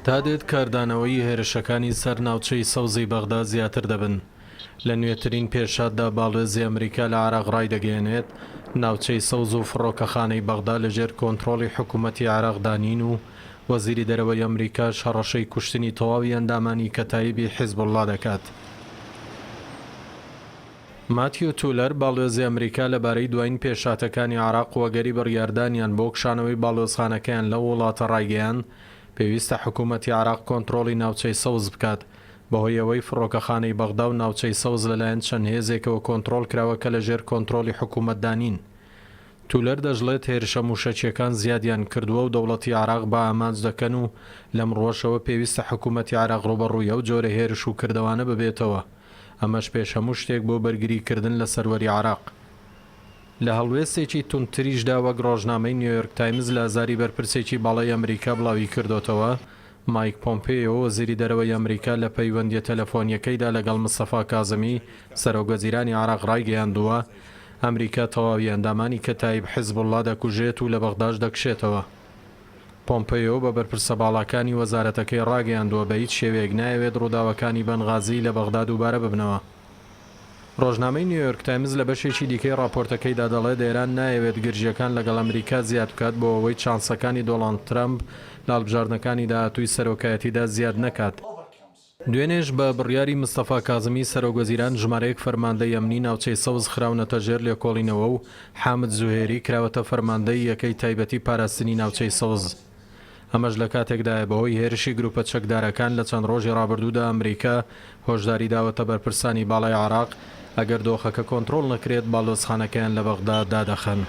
تا دێت کاردانەوەی هێرشەکانی سەر ناوچەی سەوزی بەغدا زیاتر دەبن. لە نوێترین پێشاددا باڵێزی ئەمریکا لە عێراق ڕای دەگەێنێت ناوچەی سەوز و فڕۆکەخانەی بەغدا لەژێر کۆنتڕۆڵی حکوومەتی عێراق دانین و وەزیری دەرەوەی ئەمریکاش هەڕەشەی کوشتنی تەواوی ئەندامانی کەتایبی حیزبوڵڵا دەکات. ماتیۆ تولەر باڵێزی ئەمریکا لەبارەی دوایین پێشاتەکانی عێراق وەگەری بڕیاردانیان بۆ کشانەوەی باڵۆزخانەکەیان لەو وڵاتە ڕایگەیان پێویستە حکوومەتی عێراق کۆنتڕۆڵی ناوچەی سەوز بکات بەهۆی ئەوەی فڕۆکەخانەی بەغدا و ناوچەی سەوز لەلایەن چەند هێزێکەوە کۆنتڕۆڵ کراوەکە لەژێر کۆنتڕۆڵی حکوومەتدانین. تولەر دەژڵێت هێرشە موشەچیەکان زیادیان کردووە و دەوڵەتی عێراق بە ئامانج دەکەن و لەم ڕۆژەوە پێویستە حکوومەتی عێراق ڕوبەڕوویە و جۆرە هێرش و کردەوانە ببێتەوە. ئەمەش پێش هەموو شتێک بۆ بەرگریکردن لە سەروەری عێراق. لە هەڵوێستێکی تونتریشدا وەک ڕۆژنامەی نیویۆرک تایمز لە ئازاری بەرپرسێکی باڵای ئەمریکا بڵاوی کردوتەوە، مایک پۆمپێیۆ وەزیری دەرەوەی ئەمریکا لە پەیوەندیە تەلەفۆنیەکەیدا لەگەڵ مستەفا کازمی سەرۆکوەزیرانی عێراق ڕایگەیاندووە ئەمریکا تەواوی ئەندامانی کەتایب حیزبوڵڵا دەکوژێت و لە بەغداش دەکشێتەوە. پۆمپێیۆ بە بەرپرسە باڵاکانی وەزارەتەکەی ڕاگەیاندووە بە هیچ شێوەیەک نایەوێت ڕووداوەکانی بەنغازی لە بەغدا دووبارە ببنەوە. ڕۆژنامەی نیویۆرک تایمز لە بەشێکی دیکەی راپۆرتەکەیدا دەڵێت ئێران نایەوێت گرژیەکان لەگەڵ ئەمریکا زیاد بکات بۆ ئەوەی چانسەکانی دۆناڵد ترامپ لە هەڵبژاردنەکانی داهاتووی سەرۆکایەتیدا زیاد نەکات. دوێنێش بە بڕیاری مستەفا کازمی سەرۆکوەزیران ژمارەیەک فەرماندەی ئەمنی ناوچەی سەوز خراونەتە ژێر لێکۆڵینەوە و حامد زوهێری کراوەتە فەرماندەی یەکەی تایبەتی پاراستنی ناوچەی سەوز. ئەمەش لە کاتێکدایە بەهۆی هێرشی گروپە چەکدارەکان لە چەند ڕۆژی ڕابردوودا ئەمریکا هۆشداری داوەتە بەرپرسانی باڵای عێراق ئەگەر دۆخەکە کۆنتڕۆڵ نەکرێت باڵۆزخانەکەیان لە بەغدا دادەخەن.